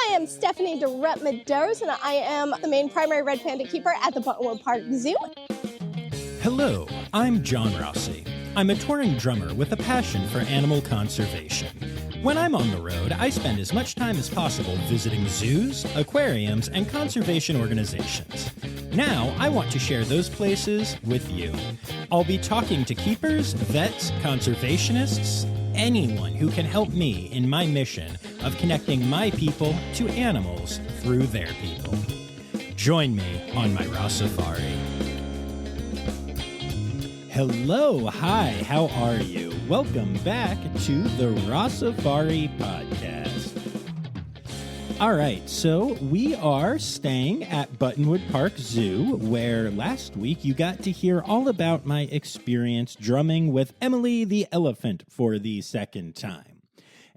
I am Stephanie Durette-Medeiros, and I am the main primary red panda keeper at the Buttonwood Park Zoo. Hello, I'm John Rossi. I'm a touring drummer with a passion for animal conservation. When I'm on the road, I spend as much time as possible visiting zoos, aquariums, and conservation organizations. Now, I want to share those places with you. I'll be talking to keepers, vets, conservationists, anyone who can help me in my mission of connecting my people to animals through their people. Join me on my Rossifari. Hello, hi, how are you? Welcome back to the Rossifari podcast. All right, so we are staying at Buttonwood Park Zoo, where last week you got to hear all about my experience drumming with Emily the elephant for the second time.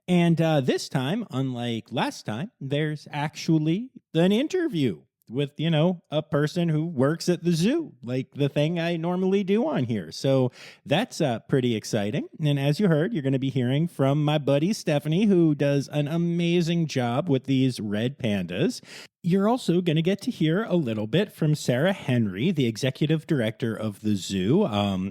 And this time, unlike last time, there's actually an interview with, a person who works at the zoo, like the thing I normally do on here. So that's pretty exciting. And as you heard, you're going to be hearing from my buddy Stephanie, who does an amazing job with these red pandas. You're also going to get to hear a little bit from Sarah Henry, the executive director of the zoo,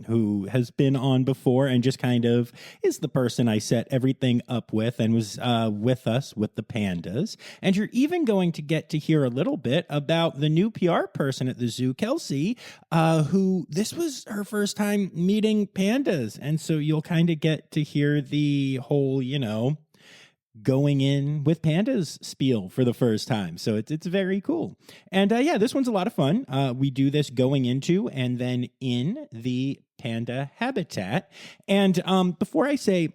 who has been on before and just kind of is the person I set everything up with and was with us with the pandas. And you're even going to get to hear a little bit about the new PR person at the zoo, Kelsey, who this was her first time meeting pandas. And so you'll kind of get to hear the whole, going in with pandas spiel for the first time. So it's very cool. And this one's a lot of fun. We do this going into and then in the panda habitat. And before I say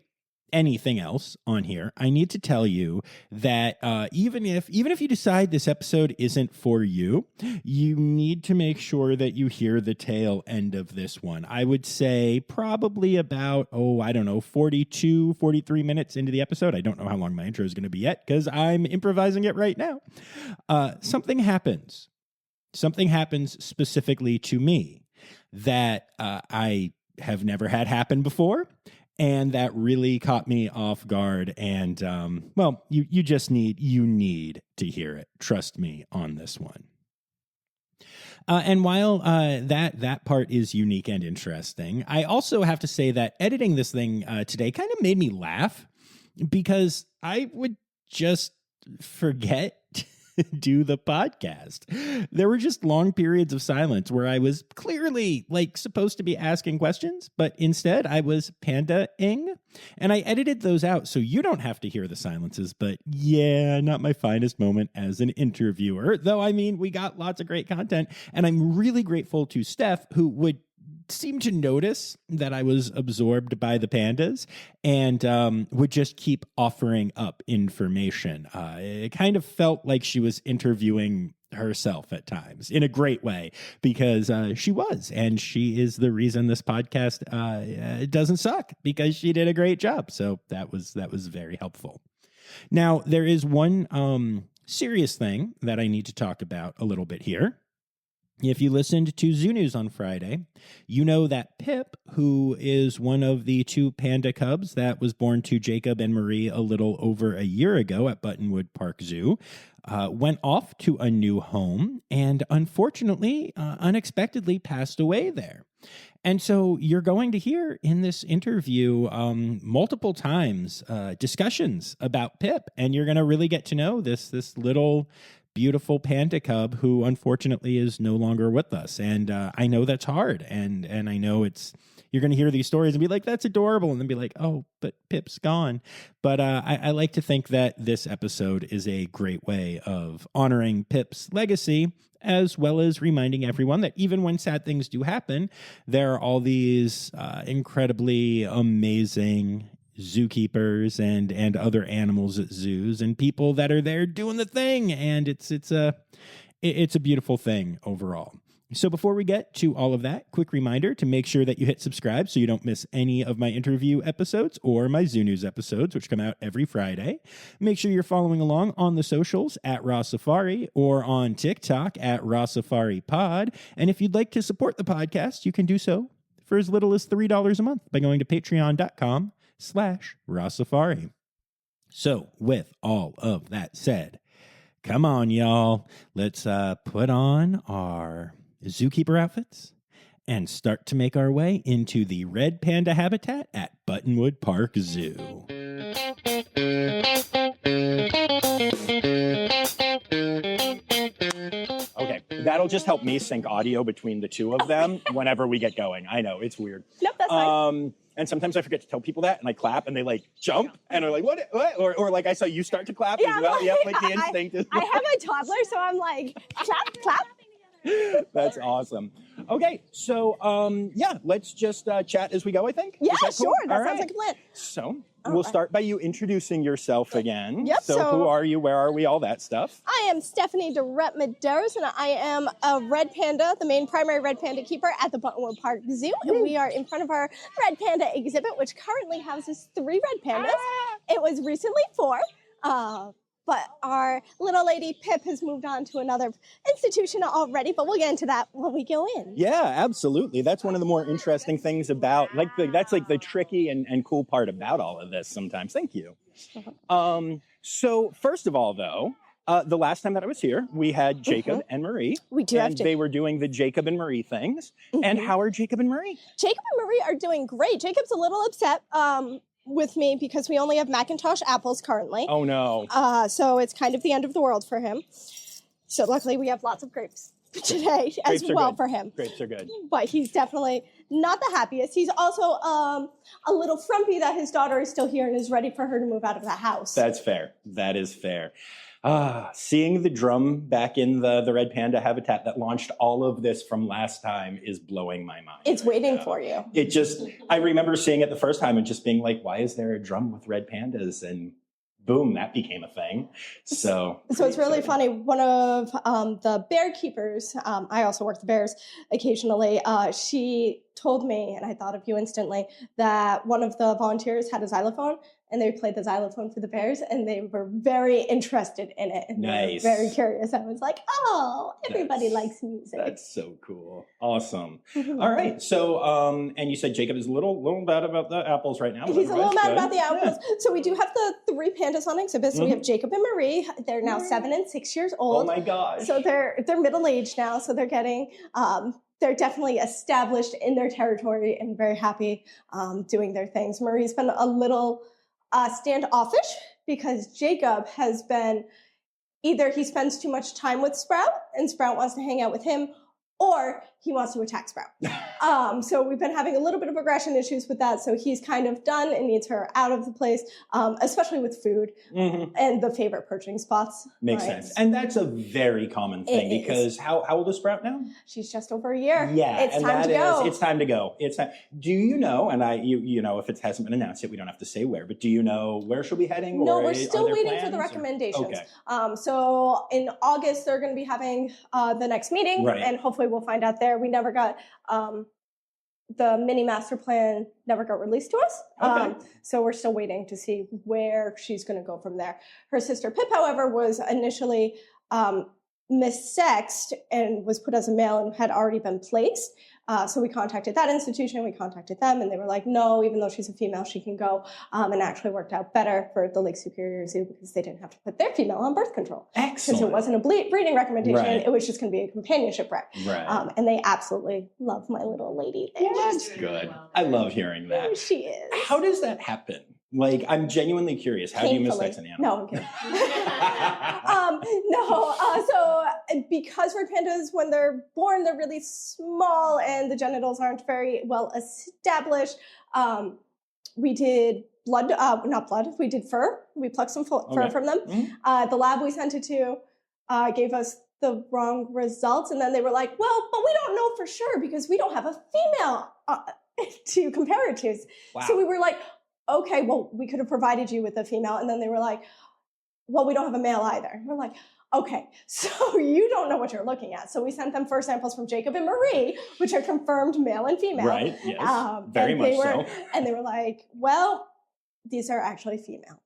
anything else on here, I need to tell you that even if you decide this episode isn't for you, you need to make sure that you hear the tail end of this one. I would say probably about, 42, 43 minutes into the episode. I don't know how long my intro is going to be yet because I'm improvising it right now. Something happens specifically to me that I have never had happen before. And that really caught me off guard. And, you need to hear it. Trust me on this one. And while that part is unique and interesting, I also have to say that editing this thing today kind of made me laugh because I would just forget do the podcast. There were just long periods of silence where I was clearly supposed to be asking questions, but instead I was panda-ing, and I edited those out so you don't have to hear the silences. But yeah, not my finest moment as an interviewer, though. We got lots of great content, and I'm really grateful to Steph, who would seem to notice that I was absorbed by the pandas and would just keep offering up information. It kind of felt like she was interviewing herself at times in a great way because she was, and she is the reason this podcast doesn't suck, because she did a great job. So that was very helpful. Now, there is one serious thing that I need to talk about a little bit here. If you listened to Zoo News on Friday, you know that Pip, who is one of the two panda cubs that was born to Jacob and Marie a little over a year ago at Buttonwood Park Zoo, went off to a new home and unfortunately, unexpectedly passed away there. And so you're going to hear in this interview multiple times discussions about Pip, and you're going to really get to know this little beautiful panda cub who unfortunately is no longer with us. And I know that's hard. And I know you're going to hear these stories and be like, that's adorable. And then be like, oh, but Pip's gone. But I like to think that this episode is a great way of honoring Pip's legacy, as well as reminding everyone that even when sad things do happen, there are all these incredibly amazing zookeepers and other animals at zoos and people that are there doing the thing. And it's a beautiful thing overall. So before we get to all of that, quick reminder to make sure that you hit subscribe so you don't miss any of my interview episodes or my Zoo News episodes, which come out every Friday. Make sure you're following along on the socials at Rossifari or on TikTok at Rossifari Pod. And if you'd like to support the podcast, you can do so for as little as $3 a month by going to patreon.com/Rossifari. So with all of that said, Come on, y'all. Let's put on our zookeeper outfits and start to make our way into the red panda habitat at Buttonwood Park Zoo. Okay, that'll just help me sync audio between the two of them whenever we get going. I know, it's weird. Nope, that's fine. And sometimes I forget to tell people that, and I clap, and they like jump, and are like, "What?" Or like I saw you start to clap as well. Yep, like the instinct is. I have a toddler, so I'm like, clap. That's awesome. Okay, so yeah, let's just chat as we go, I think. Yeah, cool? Sure. That All sounds right. like a plan. So we'll start by you introducing yourself again. Yep, So who are you? Where are we? All that stuff. I am Stephanie Durette-Medeiros, and I am a red panda, the main primary red panda keeper at the Buttonwood Park Zoo. And we are in front of our red panda exhibit, which currently houses 3 red pandas. It was recently 4. But our little lady Pip has moved on to another institution already, but we'll get into that when we go in. Yeah, absolutely. That's one of the more interesting things about, that's like the tricky and cool part about all of this sometimes. Thank you. So first of all, though, the last time that I was here, we had Jacob and Marie. We do have and they were doing the Jacob and Marie things. And how are Jacob and Marie? Jacob and Marie are doing great. Jacob's a little upset with me because we only have Macintosh apples currently. Oh, no. So it's kind of the end of the world for him. So luckily we have lots of grapes today as well for him. Grapes are good. But he's definitely not the happiest. He's also a little frumpy that his daughter is still here and is ready for her to move out of the house. That's fair. That is fair. Seeing the drum back in the red panda habitat that launched all of this from last time is blowing my mind. It's waiting for you. I remember seeing it the first time and just being like, why is there a drum with red pandas? And boom, that became a thing. So it's really funny. One of the bear keepers, I also work the bears occasionally, she told me, and I thought of you instantly, that one of the volunteers had a xylophone and they played the xylophone for the bears and they were very interested in it. And nice. They were very curious. I was like, oh, everybody likes music. That's so cool. Awesome. All right. So, and you said Jacob is a little mad about the apples right now. He's a little mad about the apples. Yeah. So we do have the 3 pandas on exhibit. So we have Jacob and Marie. They're now 7 and 6 years old. Oh my gosh. So they're middle-aged now. So they're getting... they're definitely established in their territory and very happy doing their things. Marie's been a little standoffish because Jacob has been either he spends too much time with Sprout and Sprout wants to hang out with him, or he wants to attack Sprout. So we've been having a little bit of aggression issues with that. So he's kind of done and needs her out of the place, especially with food and the favorite perching spots. Makes sense. And that's a very common thing because how old is Sprout now? She's just over a year. Yeah. It's time to go. It's time to go. Do you know, and you know, if it hasn't been announced yet, we don't have to say where, but do you know where she'll be heading? No, we're still waiting for the recommendations. Okay. So in August, they're going to be having the next meeting and hopefully we'll find out there. We never got, the mini master plan never got released to us. So we're still waiting to see where she's going to go from there. Her sister Pip, however, was initially missexed and was put as a male and had already been placed. So we contacted that institution, we contacted them, and they were like, no, even though she's a female, she can go. And actually worked out better for the Lake Superior Zoo because they didn't have to put their female on birth control. Excellent. Because it wasn't a breeding recommendation, it was just going to be a companionship rec. And they absolutely love my little lady there. That's good. I love hearing that. She is. How does that happen? Like, I'm genuinely curious. How do you missex an animal? No, I'm kidding. So because red pandas, when they're born, they're really small and the genitals aren't very well established. We did we did fur. We plucked some fur from them. The lab we sent it to gave us the wrong results. And then they were like, well, but we don't know for sure because we don't have a female to compare it to. Wow. So we were like, okay, well, we could have provided you with a female. And then they were like, well, we don't have a male either. And we're like, okay, so you don't know what you're looking at. So we sent them fur samples from Jacob and Marie, which are confirmed male and female. Right, yes, very much so. And they were like, well, these are actually female.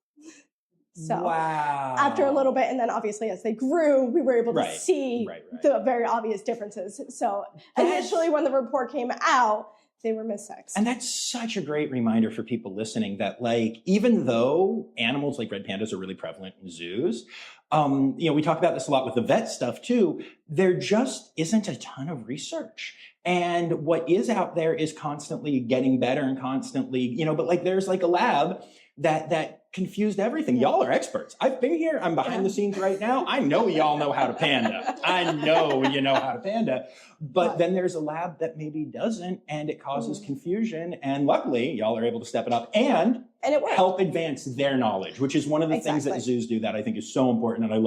So after a little bit, and then obviously as they grew, we were able to see the very obvious differences. So initially when the report came out, They were missexed. And that's such a great reminder for people listening that, like, even though animals like red pandas are really prevalent in zoos, we talk about this a lot with the vet stuff too, there just isn't a ton of research. And what is out there is constantly getting better and constantly, but like there's like a lab that confused everything. Y'all are experts. I've been here. I'm behind the scenes right now. I know y'all know how to panda. I know you know how to panda. But then there's a lab that maybe doesn't, and it causes confusion. And luckily, y'all are able to step it up and it help advance their knowledge, which is one of the things that zoos do that I think is so important. And I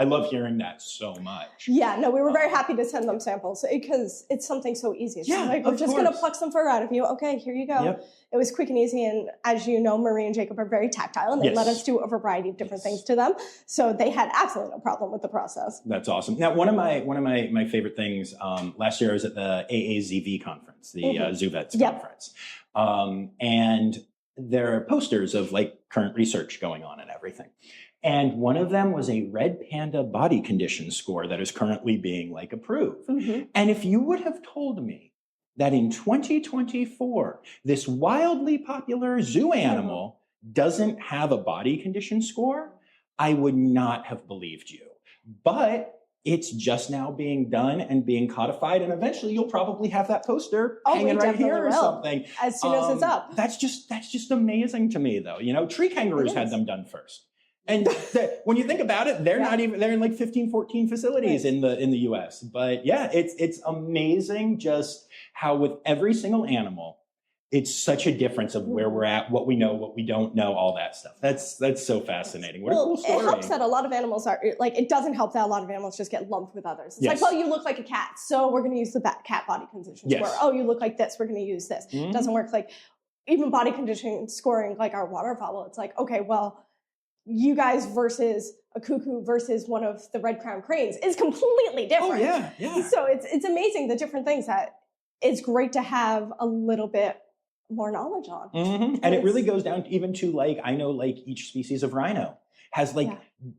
love hearing that so much. Yeah, no, we were very happy to send them samples because it's something so easy. It's like, we're just going to pluck some fur out of you. Okay, here you go. Yep. It was quick and easy. And as you know, Marie and Jacob are very tactile, and they let us do a variety of different things to them. So they had absolutely no problem with the process. That's awesome. Now, one of my favorite things, last year I was at the AAZV conference, the Zoo Vets conference. And there are posters of like current research going on and everything. And one of them was a red panda body condition score that is currently being like approved. And if you would have told me that in 2024, this wildly popular zoo animal doesn't have a body condition score, I would not have believed you. But it's just now being done and being codified, and eventually you'll probably have that poster hanging right here or something. As soon as it's up. That's just amazing to me, though. Tree kangaroos had them done first. And when you think about it, they're in like 15, 14 facilities in the US. But yeah, it's amazing just how with every single animal, it's such a difference of where we're at, what we know, what we don't know, all that stuff. That's so fascinating. What a cool story. It helps that a lot of animals are, like, it doesn't help that a lot of animals just get lumped with others. It's like, well, you look like a cat, so we're going to use the cat body condition score. Oh, you look like this, we're going to use this. It doesn't work like, even body condition scoring, like our waterfowl, it's like, okay, well, you guys versus a cuckoo versus one of the red-crowned cranes is completely different. Oh, yeah. So it's amazing, the different things that it's great to have a little bit more knowledge on. And it really goes down even to, like, I know, like, each species of rhino has like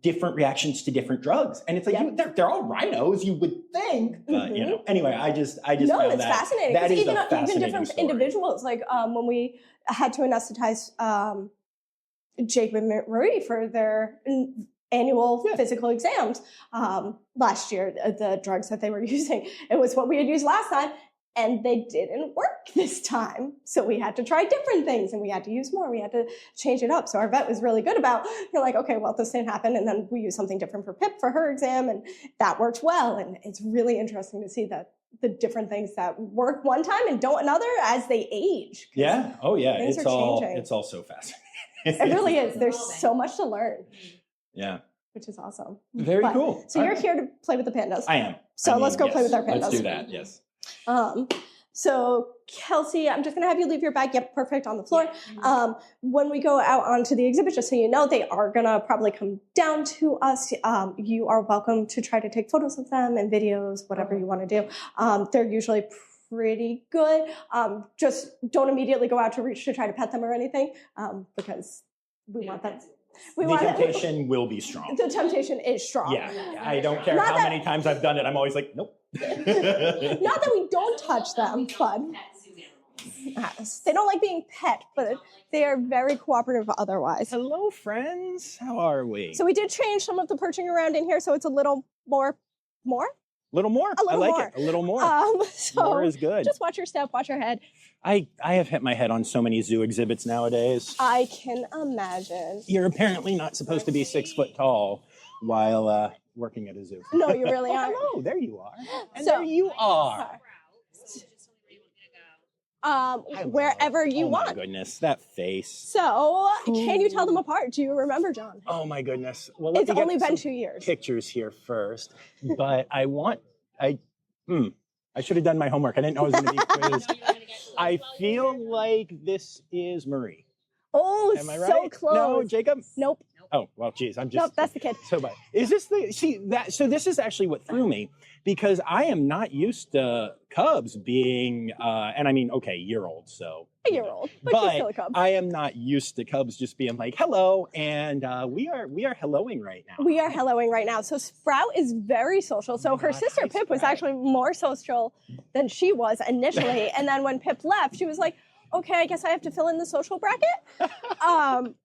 different reactions to different drugs, and it's like they're all rhinos, you would think, but anyway, I just no, found it's that fascinating. that is even a fascinating different story. individuals, like when we had to anesthetize Jacob and Marie for their annual physical exams last year, the drugs that they were using, it was what we had used last time. And they didn't work this time. So we had to try different things, and we had to use more. We had to change it up. So our vet was really good about, like, okay, well, this didn't happen. And then we use something different for Pip for her exam. And that worked well. And it's really interesting to see that the different things that work one time and don't another as they age. Yeah. Oh, yeah. It's all so fascinating. It really is. There's so much to learn. Yeah. Which is awesome. Very cool. So you're here to play with the pandas. I am. So let's go play with our pandas. Let's do that. Yes. So Kelsey, I'm just going to have you leave your bag. Yep, perfect, on the floor. When we go out onto the exhibit, just so you know, they are going to probably come down to us. You are welcome to try to take photos of them and videos, whatever you want to do. They're usually pretty good. Just don't immediately go out to reach to try to pet them or anything, because we want them. The temptation will be strong. The temptation is strong. Yeah, I don't care how many times I've done it. I'm always like, nope. Not that we don't touch them, but they don't like being pet, but they are very cooperative otherwise. Hello, friends. How are we? So we did change some of the perching around in here, so it's a little more? Little more. A little I like more. it. A little more. So more is good. Just watch your step, watch your head. I have hit my head on so many zoo exhibits nowadays. I can imagine. You're apparently not supposed to be 6 foot tall while working at a zoo. No, you really aren't. Hello, there you are. And there you are. Wherever you want. Oh my goodness, that face. So, can you tell them apart? Do you remember, John? Oh my goodness. Well, it's only been 2 years. Pictures here first, but I should have done my homework. I didn't know I was going to be quizzed. I feel like this is Marie. Oh, am I right? So close. No, Jacob? Nope. Oh, well, geez, I'm just... Nope, that's the kid. So bad. Is this so this is actually what threw me, because I am not used to cubs being, and I mean, okay, year old, so... year-old, but she's still a cub. I am not used to cubs just being like, hello, and we are helloing right now. We are helloing right now. So Sprout is very social. So her sister Pip was actually more social than she was initially. And then when Pip left, she was like, okay, I guess I have to fill in the social bracket,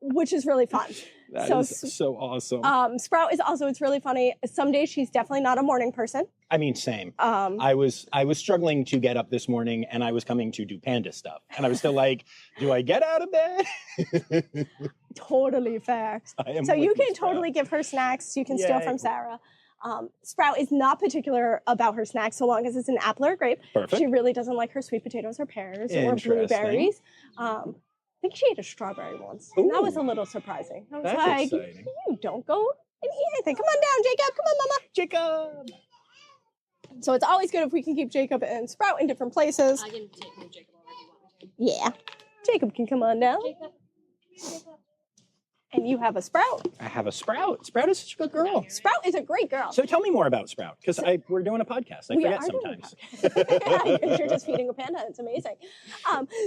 which is really fun. That is so awesome. Sprout is also, it's really funny. Some days she's definitely not a morning person. I mean, same. I was struggling to get up this morning, and I was coming to do panda stuff. And I was still like, do I get out of bed? Totally fair. So you can totally give her snacks. You can steal from Sarah. Sprout is not particular about her snacks so long as it's an apple or a grape. Perfect. She really doesn't like her sweet potatoes or pears or blueberries. I think she ate a strawberry once. And that was a little surprising. I was like, exciting. You don't go and eat anything. Come on down, Jacob. Come on, Mama. Jacob. So it's always good if we can keep Jacob and Sprout in different places. I can take him, Jacob, already. Yeah. Jacob can come on down. Jacob. And you have a Sprout. I have a Sprout. Sprout is such a good girl. Sprout is a great girl. So tell me more about Sprout, because we're doing a podcast. I forget sometimes. You're just feeding a panda. It's amazing.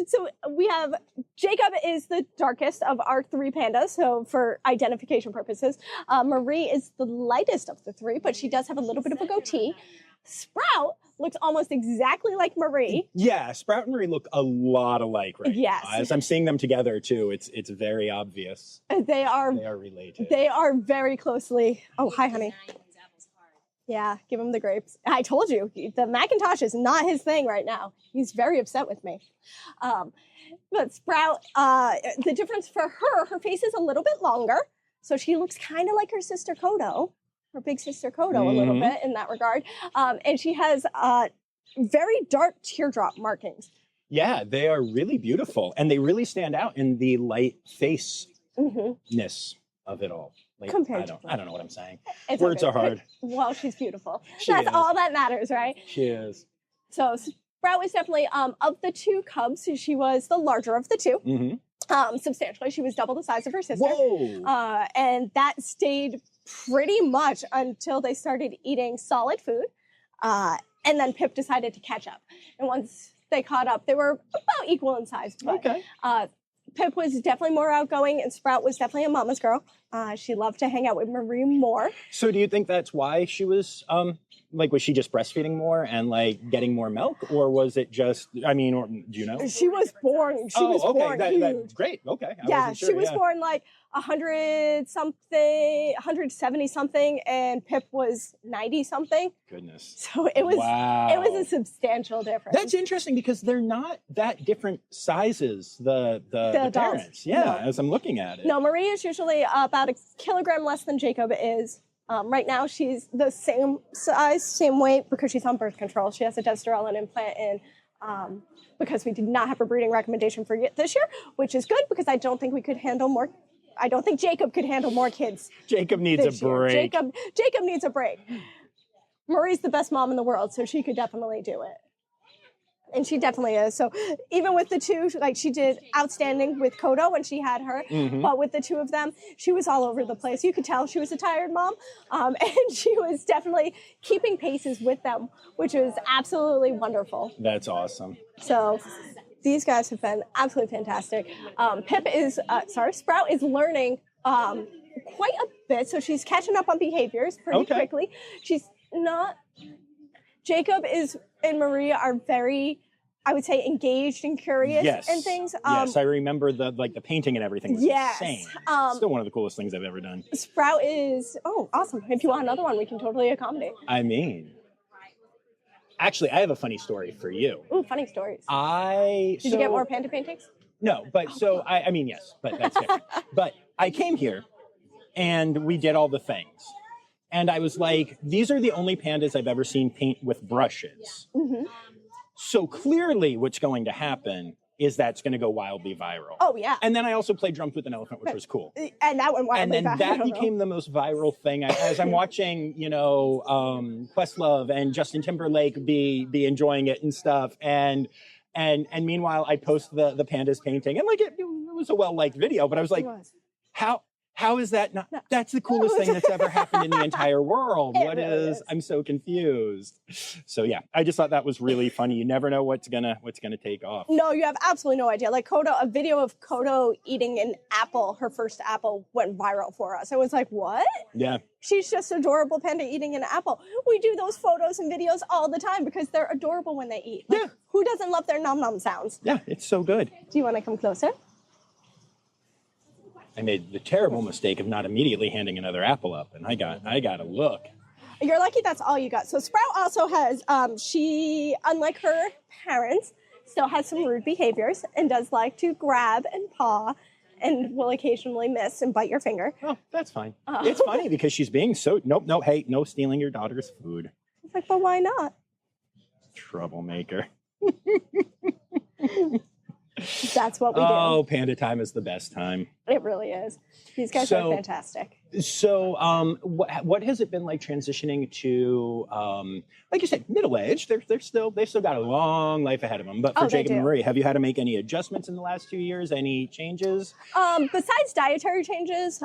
So we have, Jacob is the darkest of our three pandas, so for identification purposes. Marie is the lightest of the three, but she does have a little bit of a goatee. Sprout looks almost exactly like Marie. Yeah, Sprout and Marie look a lot alike right Yes. now. As I'm seeing them together too, it's very obvious. They are related. They are very closely. Oh, hi, honey. Yeah, give him the grapes. I told you, the Macintosh is not his thing right now. He's very upset with me. But Sprout, the difference for her face is a little bit longer. So she looks kind of like her sister Kodo. Her big sister Kodo a little bit in that regard. And she has very dark teardrop markings. Yeah, they are really beautiful. And they really stand out in the light face-ness of it all. Like, I don't know what I'm saying. Words are hard. Well, she's beautiful. That's all that matters, right? She is. So Sprout was definitely, of the two cubs, she was the larger of the two. Substantially. She was double the size of her sister. Whoa. And that stayed pretty much until they started eating solid food. And then Pip decided to catch up. And once they caught up, they were about equal in size. But, Pip was definitely more outgoing, and Sprout was definitely a mama's girl. She loved to hang out with Marie more. So do you think that's why she was, was she just breastfeeding more and like getting more milk, or was it just, or do you know? She was born. She was born huge. Great. Okay. She was born like 100-something, 170-something, and Pip was 90-something. Goodness. So it was a substantial difference. That's interesting because they're not that different sizes, the parents. Yeah, no. As I'm looking at it. No, Marie is usually about a kilogram less than Jacob is. Right now, she's the same size, same weight, because she's on birth control. She has a desterelin implant in because we did not have a breeding recommendation for this year, which is good because I don't think we could handle more. I don't think Jacob could handle more kids. Jacob needs a break. Jacob needs a break. Marie's the best mom in the world, so she could definitely do it. And she definitely is. So even with the two, like she did outstanding with Kodo when she had her, but with the two of them, she was all over the place. You could tell she was a tired mom, and she was definitely keeping paces with them, which was absolutely wonderful. That's awesome. So these guys have been absolutely fantastic. Sprout is learning quite a bit, so she's catching up on behaviors pretty quickly. She's not. Jacob and Marie are very, I would say, engaged and curious and things. Yes, I remember the painting and everything was insane. Still one of the coolest things I've ever done. Sprout is, awesome. If you want another one, we can totally accommodate. Actually, I have a funny story for you. Ooh, funny stories. Did you get more panda paintings? No, but yes, but that's different. But I came here and we did all the things. And I was like, these are the only pandas I've ever seen paint with brushes. So clearly what's going to happen is that's going to go wildly viral. Oh, yeah. And then I also played drums with an elephant, which was cool. And that went wildly viral. And then that became the most viral thing. As I'm watching, Questlove and Justin Timberlake be enjoying it and stuff. And meanwhile, I post the pandas painting. And it was a well-liked video, but I was like, how How is that not? That's the coolest thing that's ever happened in the entire world. It really is. I'm so confused. So yeah, I just thought that was really funny. You never know what's gonna take off. No, you have absolutely no idea. Like Kodo, a video of Kodo eating an apple, her first apple, went viral for us. It was like, what? Yeah. She's just adorable panda eating an apple. We do those photos and videos all the time because they're adorable when they eat. Like, Yeah. Who doesn't love their nom nom sounds? Yeah, it's so good. Do you want to come closer? I made the terrible mistake of not immediately handing another apple up, and I got to look. You're lucky that's all you got. So Sprout also has, she, unlike her parents, still has some rude behaviors and does like to grab and paw and will occasionally miss and bite your finger. Oh, that's fine. It's funny because she's being so, nope, hey, no stealing your daughter's food. It's like, but why not? Troublemaker. That's what we do. Oh, panda time is the best time. It really is. These guys are fantastic. So, what has it been like transitioning to, like you said, middle age? They still got a long life ahead of them. But for Jacob and Marie, have you had to make any adjustments in the last 2 years? Any changes? Besides dietary changes,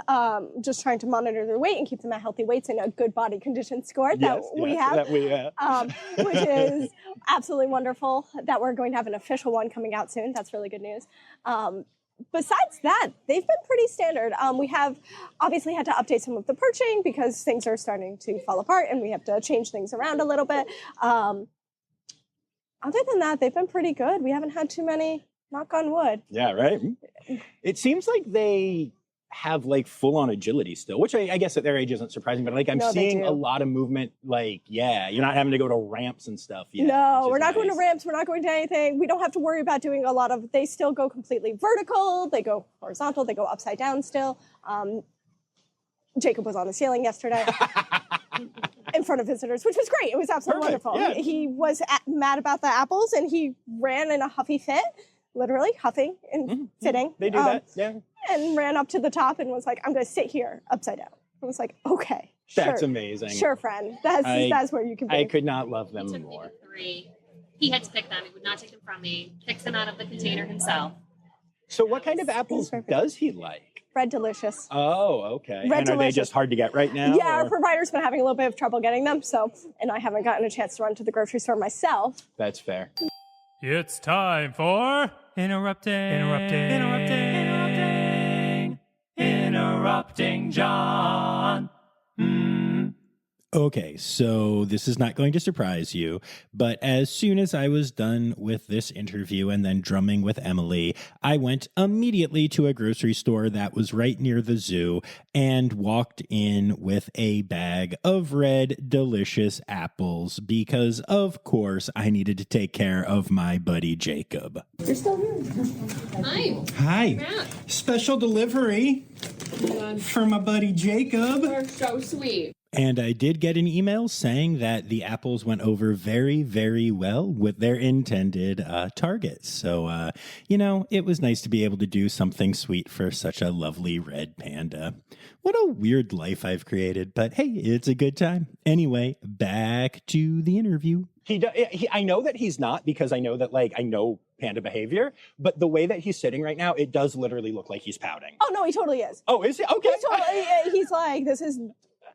just trying to monitor their weight and keep them at healthy weights and a good body condition score we have, which is absolutely wonderful. That we're going to have an official one coming out soon. That's really good news. Besides that, they've been pretty standard. We have obviously had to update some of the perching because things are starting to fall apart and we have to change things around a little bit. Other than that, they've been pretty good. We haven't had too many, knock on wood. Yeah, right? It seems like they have like full-on agility still, which I guess at their age isn't surprising, but like I'm seeing a lot of movement, like, yeah, you're not having to go to ramps and stuff yet. No, we're not going to ramps, we're not going to anything. We don't have to worry about doing a lot of, they still go completely vertical, they go horizontal, they go upside down still. Jacob was on the ceiling yesterday in front of visitors, which was great. It was absolutely wonderful. Yeah. He was mad about the apples and he ran in a huffy fit, literally huffing and fitting. They do that, yeah. And ran up to the top and was like, I'm going to sit here upside down. I was like, okay, sure. That's amazing. Sure, friend. That's where you can be. I could not love them He took more. me to 3. He had to pick them. He would not take them from me. Picks them out of the container himself. So what kind of apples does he like? Red Delicious. Oh, okay. Red and are they Delicious. just hard to get right now? Yeah, or? our provider's been having a little bit of trouble getting them, and I haven't gotten a chance to run to the grocery store myself. That's fair. It's time for Interrupting John. Okay, so this is not going to surprise you, but as soon as I was done with this interview and then drumming with Emily, I went immediately to a grocery store that was right near the zoo and walked in with a bag of red, delicious apples because, of course, I needed to take care of my buddy Jacob. You're still here. Hi. Hi. Matt. Special delivery for my buddy Jacob. You're so sweet. And I did get an email saying that the apples went over very, very well with their intended targets. So, it was nice to be able to do something sweet for such a lovely red panda. What a weird life I've created, but hey, it's a good time. Anyway, back to the interview. I know that he's not because I know that, I know panda behavior, but the way that he's sitting right now, it does literally look like he's pouting. Oh, no, he totally is. Oh, is he? Okay. He's like,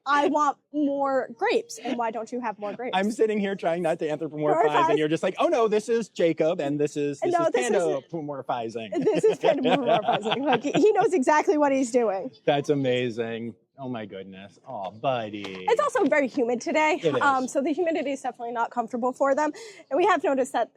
I want more grapes, and why don't you have more grapes? I'm sitting here trying not to anthropomorphize, and you're just like, oh no, this is Jacob, and this is pandapomorphizing. This is pandapomorphizing. Like, he knows exactly what he's doing. That's amazing. Oh my goodness. Oh, buddy. It's also very humid today. It is. So the humidity is definitely not comfortable for them. And we have noticed that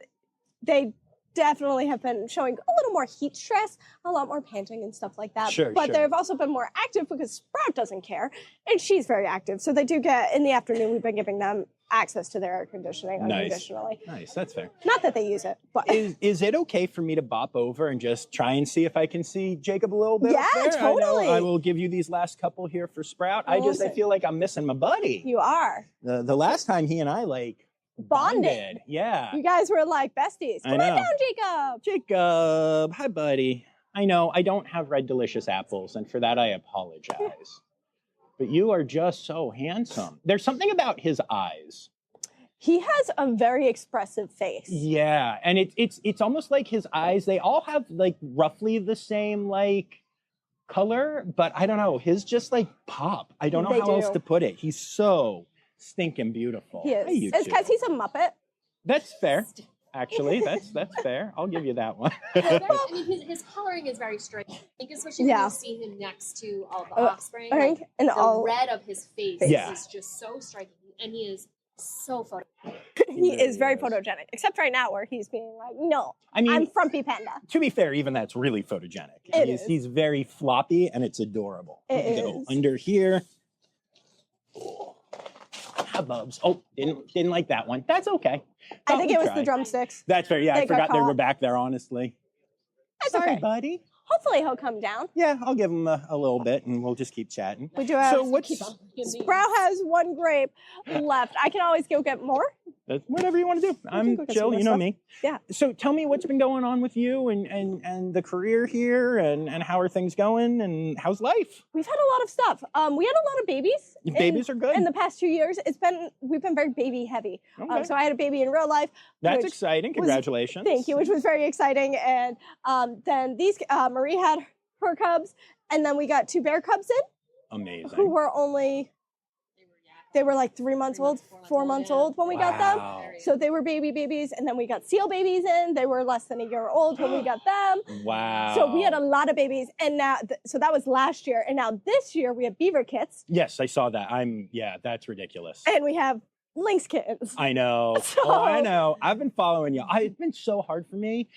they definitely have been showing a little more heat stress, a lot more panting and stuff like that. Sure, but sure. they've also been more active because Sprout doesn't care, and she's very active. So they do get, in the afternoon, we've been giving them access to their air conditioning unconditionally. Nice, that's fair. Not that they use it, but... Is it okay for me to bop over and just try and see if I can see Jacob a little bit? Yeah, up there? totally. I will give you these last couple here for Sprout. I feel like I'm missing my buddy. You are. The last time he and I, bonded. Yeah. You guys were like besties. Come on down, Jacob. Jacob, hi, buddy. I know I don't have red delicious apples, and for that I apologize. But you are just so handsome. There's something about his eyes. He has a very expressive face. Yeah, and it's almost like his eyes, they all have roughly the same color, but I don't know. His just like pop. I don't know They how else do. to put it. He's so stinking beautiful. He is. Hi, you It's two. because he's a Muppet. That's fair. Actually, that's fair. I'll give you that one. I mean, his coloring is very striking. I think especially when Yeah. you see him next to all the offspring. I think, Like, and the all red of his face Yeah. is just so striking. And he is so photo. he really is very is. photogenic, except right now where he's being like, no, I mean, I'm frumpy panda. to be fair, even that's really photogenic. It he's, is. he's very floppy and it's adorable. It Go is. under here. Hubbubs. Oh, didn't like that one. That's okay. I Thought think we it was tried. the drumsticks. That's fair. Yeah, I They got forgot they were caught. back there, honestly. That's Sorry, okay. buddy. Hopefully he'll come down. Yeah, I'll give him a little bit and we'll just keep chatting. We do have. So what's Sprout has one grape left. I can always go get more. whatever you want to do. I'm go get some chill, more you know stuff. me. Yeah. So tell me what's been going on with you and the career here and how are things going and how's life? We've had a lot of stuff. We had a lot of babies. Babies are good. In the past 2 years, we've been very baby heavy. Okay. So I had a baby in real life. That's which exciting. was- Congratulations. Thank you, which was very exciting. And then Marie had her cubs, and then we got 2 bear cubs in, Amazing. who were only, they were like 3 months old, 4 months old when we got them. Wow. So they were babies, and then we got seal babies in. They were less than a year old when we got them. Wow. So we had a lot of babies, and now, so that was last year, and now this year we have beaver kits, Yes, I saw that. That's ridiculous. and we have lynx kittens. I know. So- Oh, I know. I've been following you. It's been so hard for me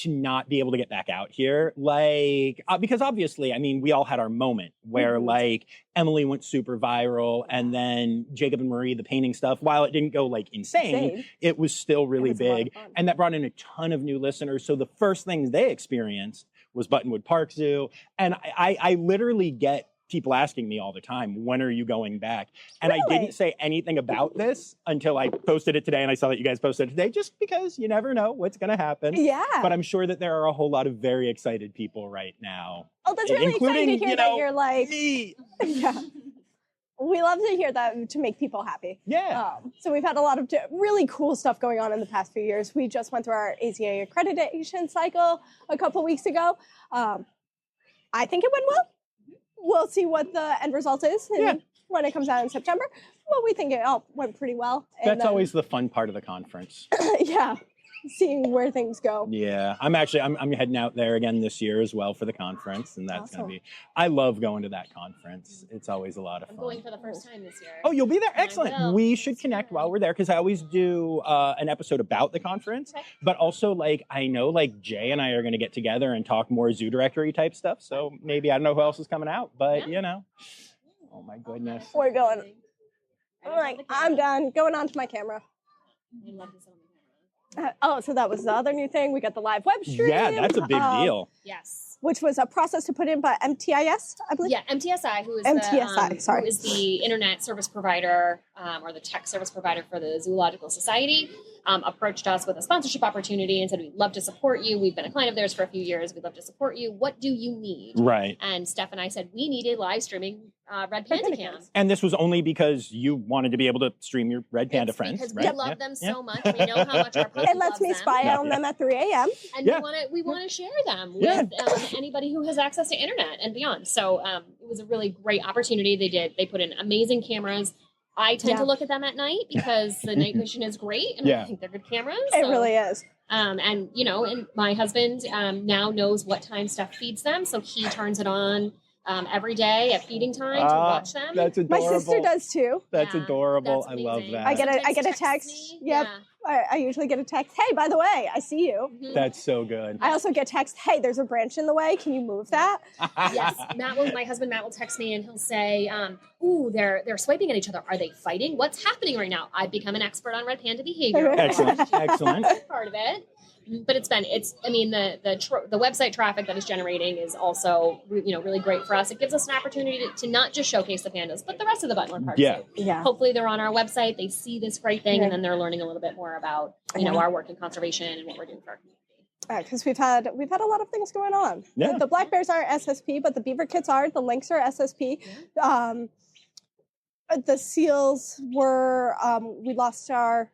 to not be able to get back out here. Like, because obviously, I mean, we all had our moment where like Emily went super viral and then Jacob and Marie, the painting stuff, while it didn't go like insane, it was still really was a lot of big. fun. And that brought in a ton of new listeners. So the first things they experienced was Buttonwood Park Zoo. And I literally get people asking me all the time, when are you going back? And I Really? didn't say anything about this until I posted it today and I saw that you guys posted it today, just because you never know what's going to happen. Yeah. But I'm sure that there are a whole lot of very excited people right now. Oh, that's really exciting to including, hear you that know, you're like, Me. yeah. We love to hear that to make people happy. Yeah. So we've had a lot of really cool stuff going on in the past few years. We just went through our AZA accreditation cycle a couple weeks ago. I think it went well. We'll see what the end result is when it comes out in September. Well, we think it all went pretty well. And That's then, always the fun part of the conference. yeah, seeing where things go. Yeah, I'm heading out there again this year as well for the conference, and that's Awesome. gonna be. I love going to that conference. It's always a lot of I'm fun. going for the first time this year. Oh, you'll be there? I Excellent. will. We should That's connect good. while we're there because I always do an episode about the conference. Okay. But also, like, I know, like, Jay and I are going to get together and talk more zoo directory type stuff. So maybe, I don't know who else is coming out, but, Yeah. you know. Oh, my goodness. We're going. I I'm like, I'm done. Going on to my camera. I love this on the camera. So that was the other new thing. We got the live web stream. Yeah, that's a big deal. Yes. Which was a process to put in by MTIS, I believe. Yeah, MTSI, who is MTSI, who is the internet service provider or the tech service provider for the Zoological Society, approached us with a sponsorship opportunity and said, we'd love to support you. We've been a client of theirs for a few years. We'd love to support you. What do you need? Right. And Steph and I said, we needed live streaming Red Panda Cam. And this was only because you wanted to be able to stream your Red Panda It's friends, because right? we love Yeah, them yeah. so much. We know how much our puppy It lets loves me them. spy on them at 3 a.m. And Yeah. we want to share them Yeah. with anybody who has access to internet and beyond. So it was a really great opportunity. They put in amazing cameras. I tend to look at them at night because the night vision is great, and I think they're good cameras. It So, really is. and and my husband now knows what time Steph feeds them, so he turns it on every day at feeding time to watch them. That's My adorable. sister does too. That's Yeah, adorable. that's I love amazing. that. I get Sometimes a texts text. me. Yep. I usually get a text. Hey, by the way, I see you. Yeah. Mhm. That's so good. I also get text. Hey, there's a branch in the way. Can you move that? Yes, my husband Matt will text me and he'll say, "Ooh, they're swiping at each other. Are they fighting? What's happening right now?" I've become an expert on red panda behavior. Excellent. Excellent. Part of it, but the website traffic that it's generating is also really great for us. It gives us an opportunity to not just showcase the pandas, but the rest of the Buttonwood Park Yeah. Zoo. Yeah. Hopefully, they're on our website. They see this great thing, and then they're learning a little bit more about our work in conservation and what we're doing for our community. Because we've had a lot of things going on. Yeah. The black bears are SSP, but the beaver kits are. The lynx are SSP. The seals were. We lost our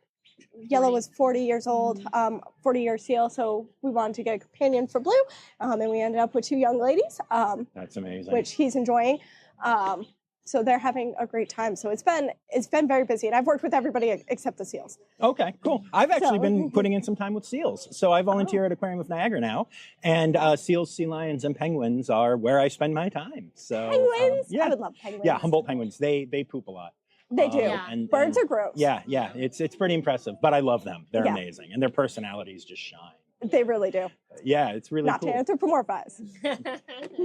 Yellow was 40 years old, 40-year seal, so we wanted to get a companion for Blue, and we ended up with 2 young ladies. That's amazing. Which he's enjoying. So they're having a great time. So it's been very busy, and I've worked with everybody except the seals. Okay, cool. I've actually been putting in some time with seals. So I volunteer at Aquarium of Niagara now, and seals, sea lions, and penguins are where I spend my time. So penguins? Yeah. I would love penguins. Yeah, Humboldt penguins. They poop a lot. They do. And Birds are gross. Yeah, it's pretty impressive, but I love them. They're amazing, and their personalities just shine. They really do. Yeah, it's really Not cool. to anthropomorphize.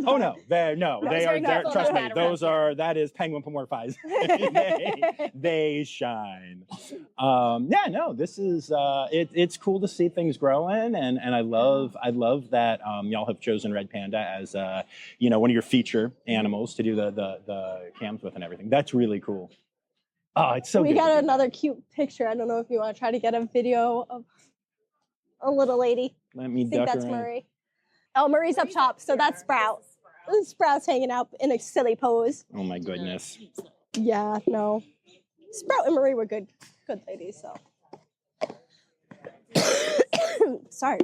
Oh no, they are. Trust me, that is penguin pomorphized. they shine. This is it's cool to see things growing, and I love that y'all have chosen red panda as one of your feature animals to do the cams with and everything. That's really cool. Oh, it's so. We got another cute picture. I don't know if you want to try to get a video of a little lady. Let me I think that's Murray. Oh, Murray's up top, so that's Sprout. Sprout's hanging out in a silly pose. Oh my goodness. Yeah, no. Sprout and Murray were good ladies, so. Sorry.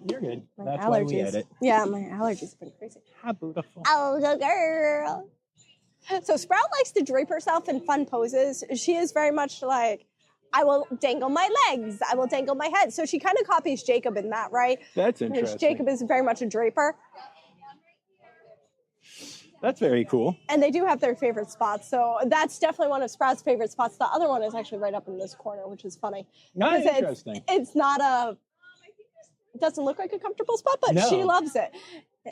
You're good. My That's allergies. why we edit. Yeah, my allergies have been crazy. How beautiful. Oh, the girl. So Sprout likes to drape herself in fun poses. She is very much like, I will dangle my legs. I will dangle my head. So she kind of copies Jacob in that, right? That's interesting. Jacob is very much a draper. That's very cool. And they do have their favorite spots. So that's definitely one of Sprout's favorite spots. The other one is actually right up in this corner, which is funny. Not interesting. It's not it doesn't look like a comfortable spot, but she loves it.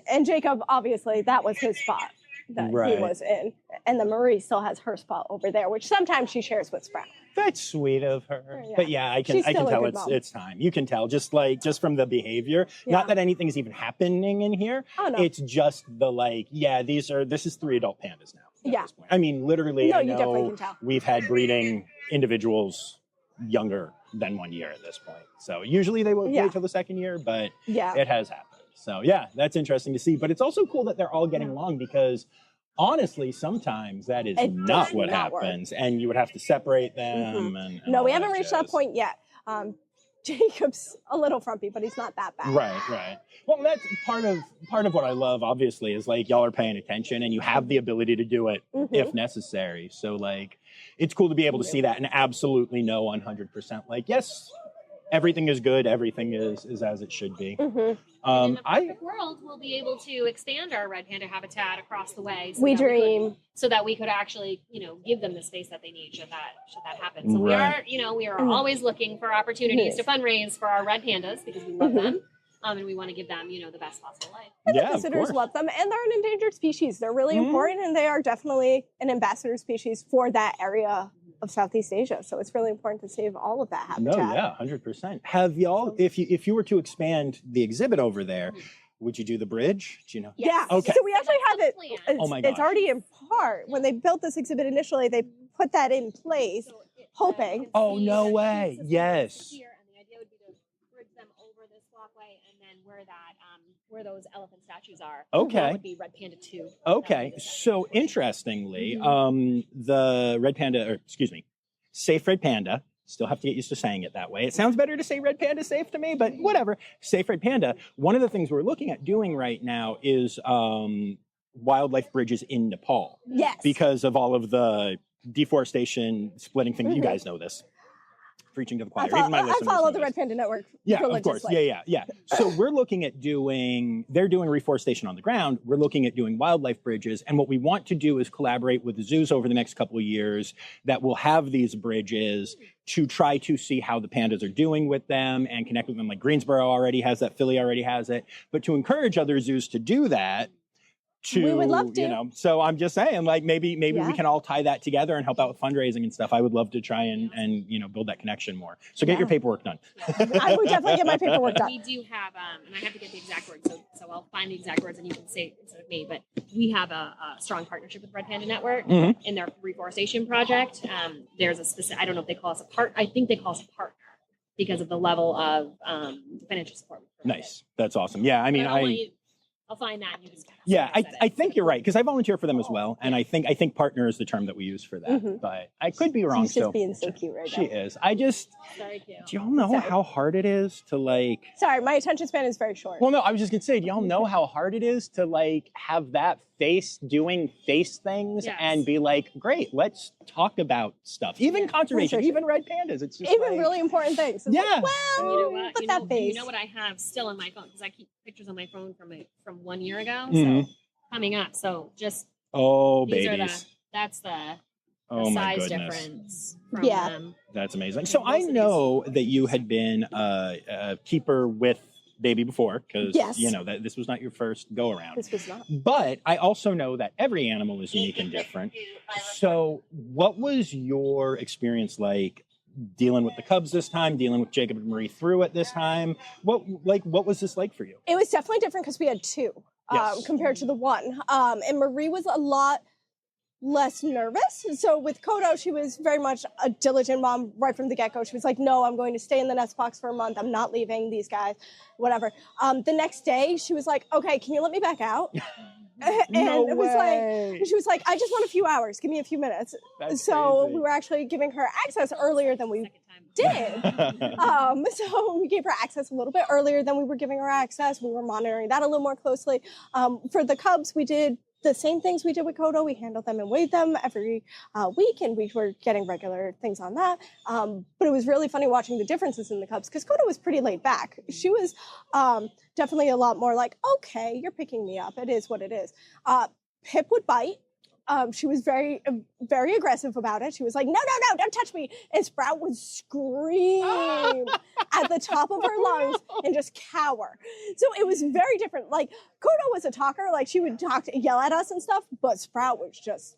And Jacob, obviously, that was his spot that he was in. And then Marie still has her spot over there, which sometimes she shares with Sprout. That's sweet of her. Yeah. But yeah, I can tell it's time. You can tell just from the behavior. Yeah. Not that anything's even happening in here. Oh, no. It's just this is 3 adult pandas now. Yeah. This point. I mean, literally, I you definitely can know tell. we've had breeding individuals younger than 1 year at this point. So usually they won't wait till the 2nd year, but it has happened. So yeah, that's interesting to see. But it's also cool that they're all getting along because honestly, sometimes that is not what happens, and you would have to separate them. And no, we haven't reached that point yet. Jacob's a little frumpy, but he's not that bad. Right. Well, that's part of what I love. Obviously, is like y'all are paying attention, and you have the ability to do it if necessary. So like, it's cool to be able to see that and absolutely know 100%. Like, yes, everything is good. Everything is as it should be. In a perfect world, we'll be able to expand our red panda habitat across the way. So that we could actually, give them the space that they need should that happen. So we are always looking for opportunities to fundraise for our red pandas because we love them. And we want to give them, the best possible life. And the visitors love them, and they're an endangered species. They're really important, and they are definitely an ambassador species for that area of Southeast Asia. So it's really important to save all of that habitat. No, yeah, 100%. Have y'all, if you were to expand the exhibit over there, would you do the bridge? Do you know? Yeah. Okay. So we actually have it. Oh my gosh. It's already in part. When they built this exhibit initially, they put that in place, hoping. Oh, no way. Yes. Here, and the idea would be to bridge them over this walkway, and then where those elephant statues are. Okay. That would be Red Panda 2. Okay. So interestingly, the red panda, Safe Red Panda. Still have to get used to saying it that way. It sounds better to say Red Panda Safe to me, but whatever. Safe Red Panda. One of the things we're looking at doing right now is wildlife bridges in Nepal. Yes. Because of all of the deforestation, splitting things. You guys know this. Preaching to the choir. I follow the Red Panda Network. Yeah, of course. Yeah. So we're looking at they're doing reforestation on the ground. We're looking at doing wildlife bridges. And what we want to do is collaborate with the zoos over the next couple of years that will have these bridges to try to see how the pandas are doing with them and connect with them. Like Greensboro already has that, Philly already has it. But to encourage other zoos to do that, we would love to. So I'm just saying, like, maybe we can all tie that together and help out with fundraising and stuff. I would love to try and build that connection more. So get your paperwork done. I would definitely get my paperwork done. We do have, and I have to get the exact words, so I'll find the exact words and you can say it instead of me, but we have a strong partnership with Red Panda Network in their reforestation project. There's a specific, I don't know if they call us a partner, I think they call us a partner because of the level of financial support. Nice. That's awesome. Yeah, I mean, I'll find that. And you just Yeah, I think you're right, because I volunteer for them as well, and I think partner is the term that we use for that. But I could be wrong. She's just being so cute right now. She is. I just. Very cute. Do y'all know how hard it is to like? Sorry, my attention span is very short. Well, no, I was just gonna say, do y'all know how hard it is to like have that face doing face things and be like, great, let's talk about stuff, even conservation, even red pandas. It's just even really important things. It's like, well, you know what? but that face. You know what I have still on my phone, because I keep pictures on my phone from 1 year ago. So coming up, so just these babies. That's the Oh my size goodness. difference from them. That's amazing. So I know that you had been a keeper with baby before, because you know that this was not your first go around. This was not. But I also know that every animal is unique and different. So what was your experience like dealing with the cubs this time, dealing with Jacob and Marie through it this time? What was this like for you? It was definitely different because we had two compared to the one. And Marie was a lot less nervous. So with Kodo, she was very much a diligent mom right from the get-go. She was like, no, I'm going to stay in the nest box for a month. I'm not leaving these guys, whatever. The next day, she was like, okay, can you let me back out? And No it was way. like, she was like, I just want a few hours. Give me a few minutes. That's so crazy. we were actually giving her access earlier than we did. So we gave her access a little bit earlier than we were giving her access. We were monitoring that a little more closely. For the cubs, we did the same things we did with Kodo. We handled them and weighed them every week, and we were getting regular things on that. But it was really funny watching the differences in the cubs, because Kodo was pretty laid back. She was definitely a lot more like, okay, you're picking me up. It is what it is. Pip would bite. She was very, very aggressive about it. She was like, no, don't touch me. And Sprout would scream at the top of her lungs and just cower. So it was very different. Like, Kodo was a talker. Like, she would yell at us and stuff, but Sprout was just,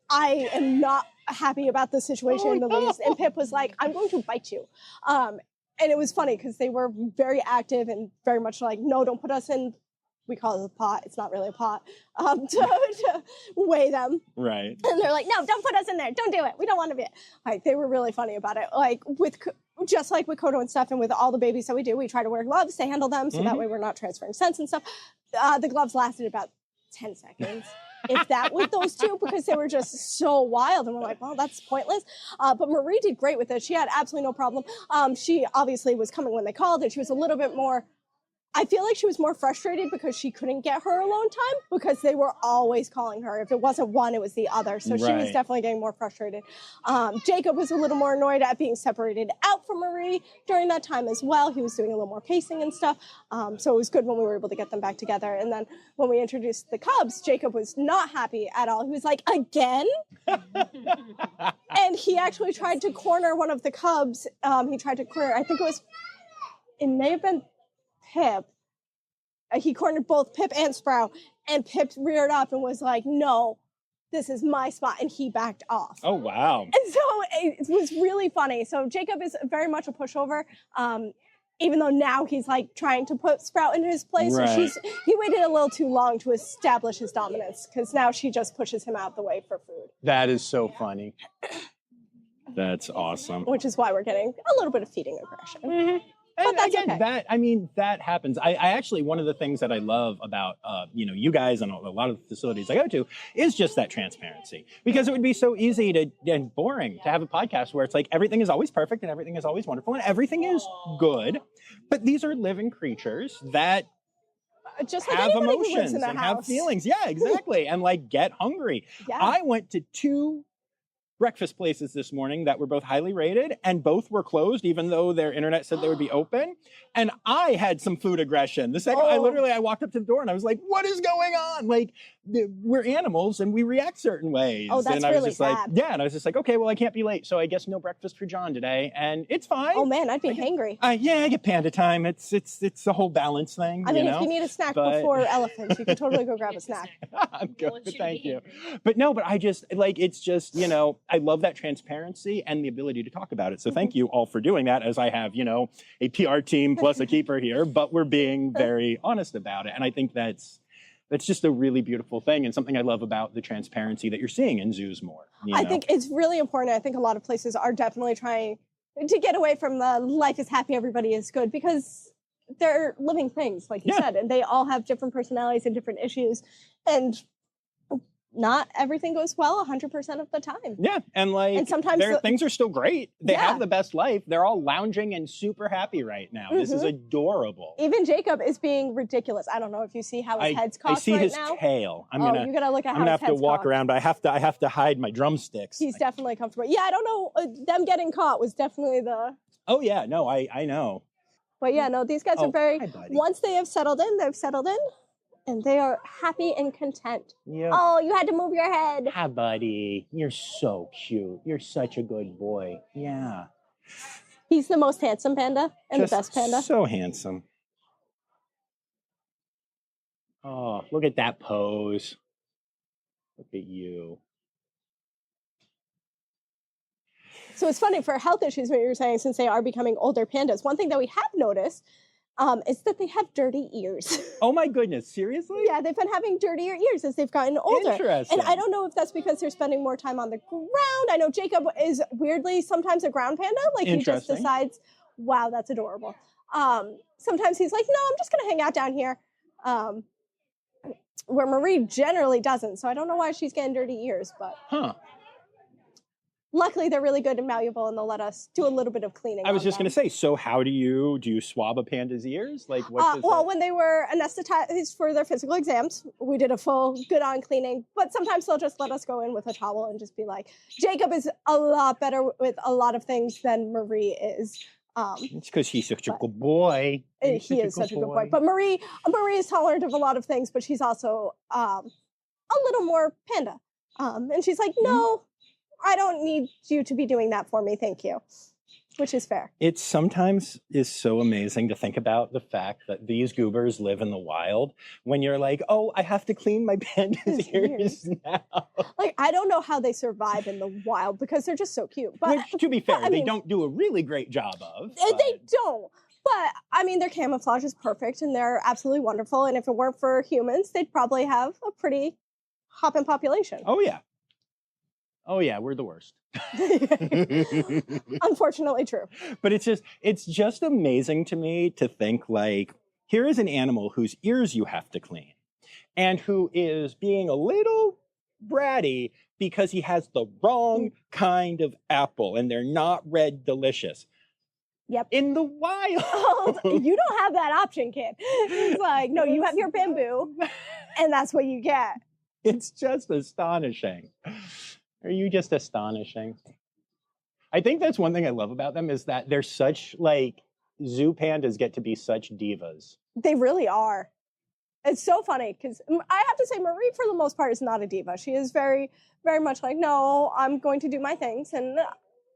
I am not happy about this situation in the least. And Pip was like, I'm going to bite you. And it was funny because they were very active and very much like, no, don't put us in, we call it a pot. It's not really a pot, to weigh them. Right. And they're like, no, don't put us in there. Don't do it. We don't want to be it. Like, they were really funny about it. Like, just like with Kodo and stuff, and with all the babies that we do, we try to wear gloves to handle them, so that way we're not transferring scents and stuff. The gloves lasted about 10 seconds. If that with those two, because they were just so wild, and we're like, well, that's pointless. But Marie did great with it. She had absolutely no problem. She obviously was coming when they called, and she was a little bit more, I feel like she was more frustrated because she couldn't get her alone time, because they were always calling her. If it wasn't one, it was the other. So she was definitely getting more frustrated. Jacob was a little more annoyed at being separated out from Marie during that time as well. He was doing a little more pacing and stuff. So it was good when we were able to get them back together. And then when we introduced the cubs, Jacob was not happy at all. He was like, again? And he actually tried to corner one of the cubs. He tried to corner, I think it may have been Pip. He cornered both Pip and Sprout, and Pip reared up and was like, no, this is my spot, and he backed off. Oh, wow. And so it was really funny. So Jacob is very much a pushover, even though now he's like trying to put Sprout in his place. Right. So he waited a little too long to establish his dominance, because now she just pushes him out the way for food. That is so funny. That's awesome. Which is why we're getting a little bit of feeding aggression. Mm-hmm. But and that's again, okay. that happens. I actually, one of the things that I love about, you guys and a lot of the facilities I go to is just that transparency, because it would be so easy and boring to have a podcast where it's like everything is always perfect and everything is always wonderful and everything is good. But these are living creatures that just like have emotions and have feelings. Yeah, exactly. And like get hungry. Yeah. I went to 2 breakfast places this morning that were both highly rated, and both were closed, even though their internet said they would be open. And I had some food aggression. The second I walked up to the door and I was like, what is going on? Like, we're animals and we react certain ways. Oh, that's and I was really just like, sad. yeah. And I was just like, okay, well, I can't be late. So I guess no breakfast for John today. And it's fine. Oh man, I'd be hangry. I get panda time. It's a whole balance thing. I mean, if you need a snack before elephants, you can totally go grab a snack. I'm good, thank you. But I just, like, it's just, I love that transparency and the ability to talk about it. So thank you all for doing that, as I have, a PR team plus a keeper here, but we're being very honest about it. And I think that's just a really beautiful thing, and something I love about the transparency that you're seeing in zoos more. I think it's really important. I think a lot of places are definitely trying to get away from the life is happy, everybody is good, because they're living things, like you said, and they all have different personalities and different issues, and not everything goes well 100% of the time. Yeah, and sometimes things are still great. They have the best life. They're all lounging and super happy right now. This is adorable. Even Jacob is being ridiculous. I don't know if you see how his head's cocked I see right his now. tail. You gotta look at how I'm gonna his have to head's walk cocked. around, but I have to hide my drumsticks. He's definitely comfortable. Yeah, I don't know. Them getting caught was definitely the. Oh yeah, no, I know. But yeah, no, these guys are very. Hi, buddy. Once they have settled in, they've settled in, and they are happy and content. Yeah. Oh, you had to move your head. Hi, buddy. You're so cute. You're such a good boy. Yeah. He's the most handsome panda and the best panda. So handsome. Oh, look at that pose. Look at you. So it's funny for health issues, what you were saying, since they are becoming older pandas. One thing that we have noticed is that they have dirty ears. Oh my goodness, seriously? Yeah, they've been having dirtier ears as they've gotten older. Interesting. And I don't know if that's because they're spending more time on the ground. I know Jacob is weirdly sometimes a ground panda. Like he just decides, wow, that's adorable. Sometimes he's like, no, I'm just gonna hang out down here. Where Marie generally doesn't. So I don't know why she's getting dirty ears, but luckily they're really good and malleable, and they'll let us do a little bit of cleaning. I was just going to say, so how do you swab a panda's ears? Like what? When they were anesthetized for their physical exams, we did a full good on cleaning, but sometimes they'll just let us go in with a towel and just be like, Jacob is a lot better with a lot of things than Marie is. It's because he's such a good boy. He is such a good boy. But Marie is tolerant of a lot of things, but she's also a little more panda. And she's like, no, I don't need you to be doing that for me. Thank you. Which is fair. It sometimes is so amazing to think about the fact that these goobers live in the wild when you're like, oh, I have to clean my panda's ears now. Like, I don't know how they survive in the wild because they're just so cute. But which, to be fair, they don't do a really great job of. They don't. But, I mean, their camouflage is perfect and they're absolutely wonderful. And if it weren't for humans, they'd probably have a pretty hopping population. Oh, yeah. Oh, yeah, we're the worst. Unfortunately true. But it's just amazing to me to think, like, here is an animal whose ears you have to clean and who is being a little bratty because he has the wrong kind of apple and they're not red delicious. Yep. In the wild. You don't have that option, kid. It's like, no, you have your bamboo and that's what you get. It's just astonishing. Are you just astonishing? I think that's one thing I love about them is that they're such, like, zoo pandas get to be such divas. They really are. It's so funny because I have to say Marie, for the most part, is not a diva. She is very, very much like, no, I'm going to do my things and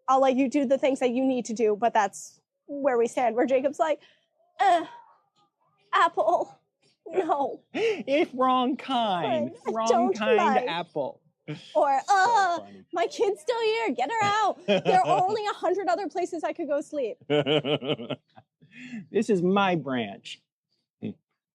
I'll let you do the things that you need to do. But that's where we stand. Where Jacob's like, apple, no. If wrong kind. Wrong kind apple. Or, my kid's still here. Get her out. There are only 100 other places I could go sleep. This is my branch.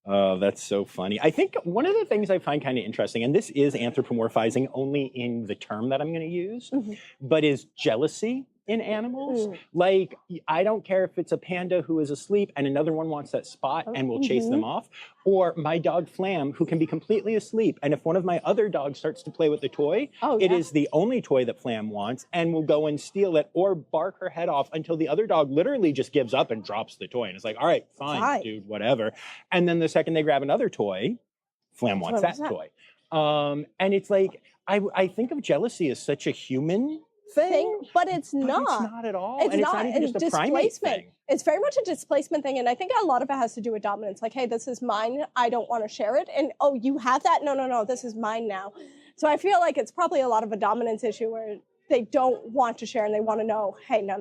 Oh, that's so funny. I think one of the things I find kind of interesting, and this is anthropomorphizing only in the term that I'm going to use, but is jealousy in animals. Like, I don't care if it's a panda who is asleep and another one wants that spot and will chase them off, or my dog Flam who can be completely asleep, and if one of my other dogs starts to play with the toy, it is the only toy that Flam wants and will go and steal it or bark her head off until the other dog literally just gives up and drops the toy and is like, all right, fine, dude, whatever. And then the second they grab another toy, Flam wants that toy. And it's like, I think of jealousy as such a human thing, but it's not. It's not at all. It's not even just a primate thing. It's very much a displacement thing, and I think a lot of it has to do with dominance. Like, hey, this is mine. I don't want to share it. And, oh, you have that? No, this is mine now. So I feel like it's probably a lot of a dominance issue where they don't want to share and they want to know, hey, no.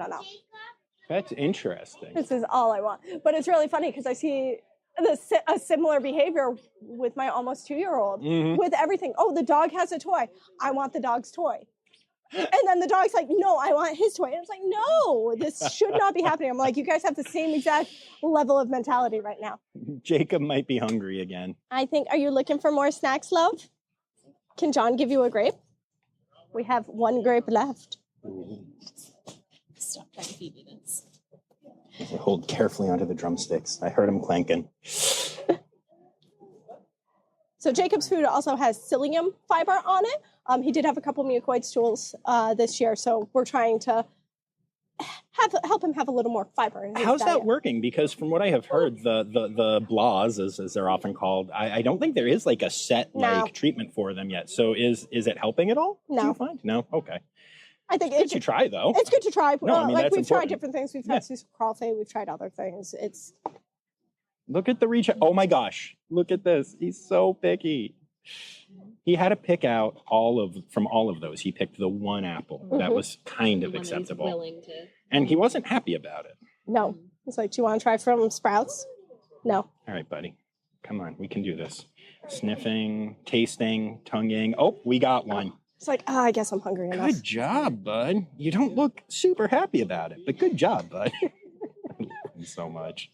That's interesting. This is all I want. But it's really funny because I see a similar behavior with my almost 2-year-old with everything. Oh, the dog has a toy. I want the dog's toy. And then the dog's like, no, I want his toy. And it's like, no, this should not be happening. I'm like, you guys have the same exact level of mentality right now. Jacob might be hungry again. I think, are you looking for more snacks, love? Can John give you a grape? We have one grape left. Stop trying to feed me this. They hold carefully onto the drumsticks. I heard him clanking. So Jacob's food also has psyllium fiber on it. He did have a couple mucoid stools this year, so we're trying to help him have a little more fiber in his How's diet. that working? Because from what I have heard, the blahs, as they're often called, I don't think there is like a set treatment for them yet. So is it helping at all? No. Do you find? No? Okay. I think It's good to try, though. It's good to try. No, I mean, like that's we've tried important. different things. We've tried sucralfate. We've tried other things. It's Look at the reach. Oh my gosh. Look at this. He's so picky. He had to pick out from all of those. He picked the one apple that was kind of acceptable. Willing to... And he wasn't happy about it. no. It's like, do you want to try from Sprouts? No. All right, buddy. Come on. We can do this. Sniffing, tasting, tonguing. Oh, we got one. It's like, I guess I'm hungry enough. Good job, bud. You don't look super happy about it, but good job, bud. I love him so much.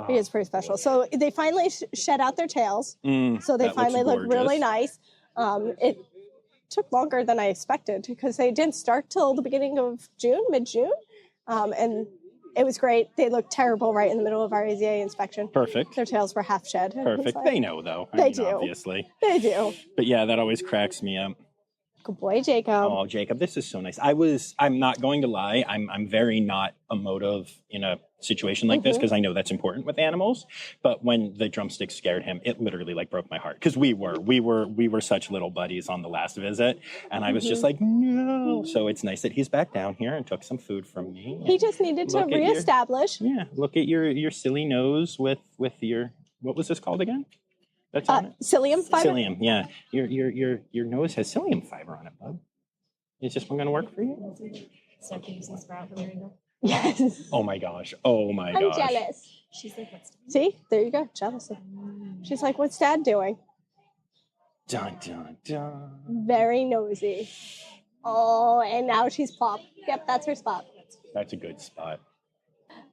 He is pretty special. So they finally shed out their tails. So they finally look really nice. It took longer than I expected because they didn't start till the beginning of June, mid-June. And it was great. They looked terrible right in the middle of our AZA inspection. Perfect. Their tails were half shed. Perfect. Like, they know, though. They do. Obviously. They do. But yeah, that always cracks me up. Good boy, Jacob. Oh, Jacob, this is so nice. I'm not going to lie. I'm very not emotive in a situation like this because I know that's important with animals. But when the drumstick scared him, it literally like broke my heart because we were such little buddies on the last visit, and I was just like, no. So it's nice that he's back down here and took some food from me. He just needed to reestablish. Look at your silly nose with your, what was this called again? That's on it. Psyllium fiber. Psyllium, yeah. Your nose has psyllium fiber on it, bud. Is this one going to work for you? So can you see Sprout from your angle? Yes. Oh my gosh. Oh my I'm gosh. jealous. She's like, what's See, there you go. Jealousy. She's like, what's Dad doing? Dun dun dun. Very nosy. Oh, and now she's plop. Yep, that's her spot. That's a good spot.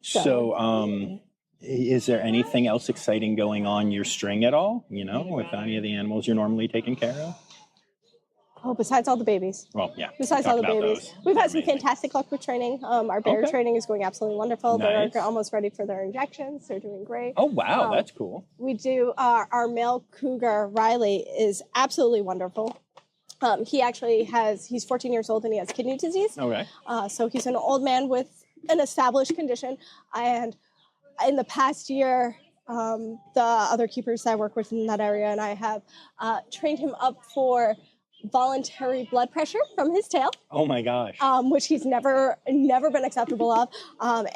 So, is there anything else exciting going on your string at all? You know, with any of the animals you're normally taking care of? Oh, besides all the babies. Well, yeah. Besides all the babies. We've had some fantastic luck with training. Our bear training is going absolutely wonderful. Nice. They're almost ready for their injections. They're doing great. Oh, wow. That's cool. We do, our male cougar, Riley, is absolutely wonderful. He actually he's 14 years old and he has kidney disease. Okay. So he's an old man with an established condition. And in the past year, the other keepers that I work with in that area and I have trained him up for voluntary blood pressure from his tail. Oh my gosh. Which he's never been acceptable of,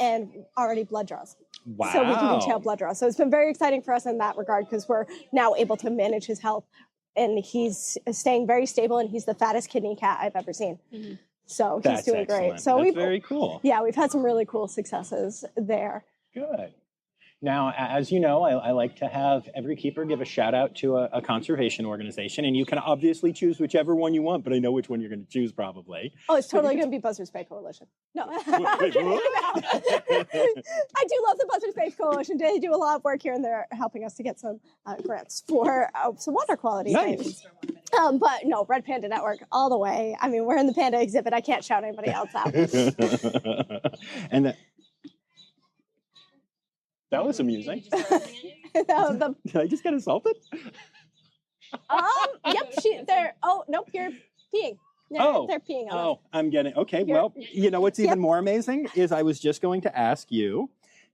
and already blood draws. Wow. So we can do tail blood draws. So it's been very exciting for us in that regard because we're now able to manage his health, and he's staying very stable, and he's the fattest kidney cat I've ever seen. Mm-hmm. So he's doing great. So that's very cool. Yeah, we've had some really cool successes there. Good. Now, as you know, I like to have every keeper give a shout out to a conservation organization, and you can obviously choose whichever one you want, but I know which one you're going to choose probably. Oh, it's totally going to be Buzzards Bay Coalition. No, Wait, I do love the Buzzards Bay Coalition. They do a lot of work here, and they're helping us to get some grants for some water quality things. But no, Red Panda Network all the way. I mean, we're in the panda exhibit. I can't shout anybody else out. And that was amusing. Did I just get assaulted? Yep. Nope. You're peeing. They're peeing on us. Oh, I'm getting. Okay. Well, you know what's even more amazing is I was just going to ask you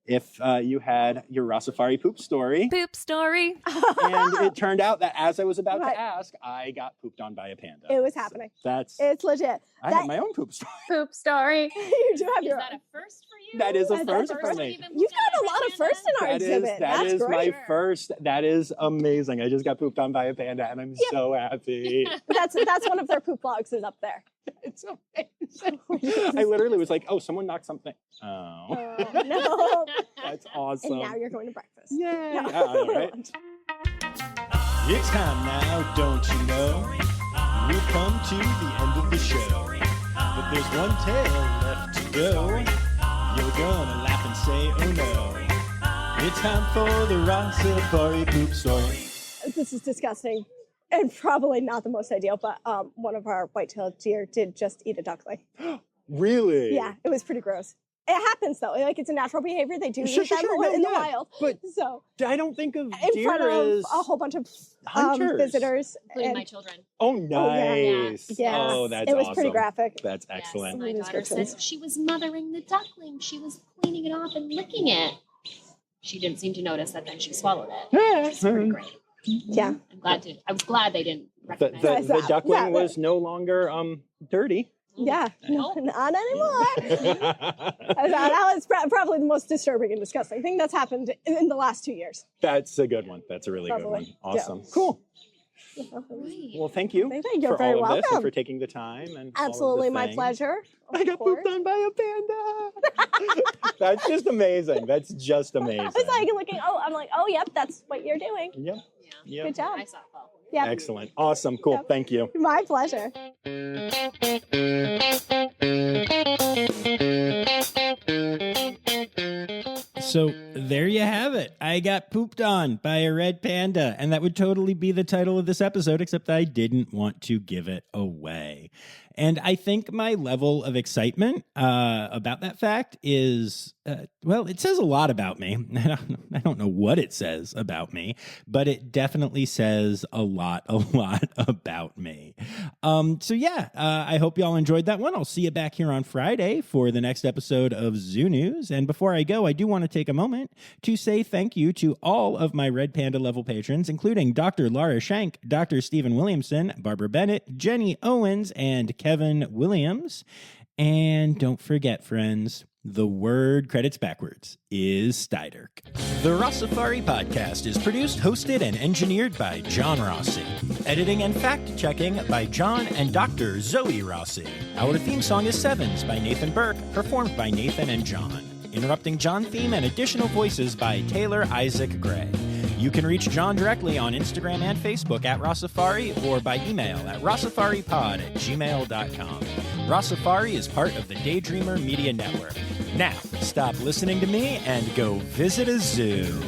if you had your Rossifari poop story. Poop story. And it turned out that as I was about to ask, I got pooped on by a panda. It was happening. So it's legit. I have my own poop story. Poop story. You do have your own. Is that a first for you? That is a first for me. You've got a lot of firsts in our exhibit. That is great. my first. That is amazing. I just got pooped on by a panda, and I'm so happy. That's one of their poop logs is up there. It's amazing. I literally was like, "Oh, someone knocked something." Oh, no, that's awesome. And now you're going to breakfast. Yay! No. All right. It's time now, don't you know? We've come to the end of the show. But there's one tale left to go. You're gonna laugh and say, oh no. It's time for the Rossifari poop story. This is disgusting. And probably not the most ideal, but one of our white-tailed deer did just eat a duckling. Really? Yeah, it was pretty gross. It happens though. Like it's a natural behavior. They do Sure, eat them in the wild. But so I don't think of in deer front of as a whole bunch of hunters. visitors, including my children. Oh, nice. Yes. Oh, that's it was awesome. pretty graphic. That's excellent. Yes, my daughter said she was mothering the duckling. She was cleaning it off and licking it. She didn't seem to notice that then she swallowed it. It's pretty great. Yeah. I was glad they didn't recognize The duckling was no longer dirty. Yeah, no, not anymore. That was probably the most disturbing and disgusting thing that's happened in the last 2 years. That's a good one. That's a really good one. Awesome. Yeah. Cool. Well, thank you You're for very all of welcome. this and for taking the time. And absolutely all of the my things. pleasure. I got pooped on by a panda. That's just amazing. That's just amazing. I was like looking. I'm like, oh, yep, that's what you're doing. Yep. Yeah. Good job. Nice softball. Yeah. Excellent. Awesome. Cool. Yep. Thank you. My pleasure. So there you have it. I got pooped on by a red panda, and that would totally be the title of this episode, except I didn't want to give it away. And I think my level of excitement about that fact is, well, it says a lot about me. I don't know what it says about me, but it definitely says a lot about me. So yeah, I hope y'all enjoyed that one. I'll see you back here on Friday for the next episode of Zoo News. And before I go, I do want to take a moment to say thank you to all of my Red Panda level patrons, including Dr. Laura Schenk, Dr. Stephen Williamson, Barbara Bennett, Jenny Owens, and Kevin Williams. And don't forget, friends, the word credits backwards is Steiderk. The Rossifari podcast is produced, hosted, and engineered by John Rossi. Editing and fact-checking by John and Dr. Zoe Rossi. Our theme song is Sevens by Nathan Burke, performed by Nathan and John. Interrupting John theme and additional voices by Taylor Isaac Gray. You can reach John directly on Instagram and Facebook at Rossifari or by email at rossifaripod@gmail.com. Rossifari is part of the Daydreamer Media Network. Now, stop listening to me and go visit a zoo.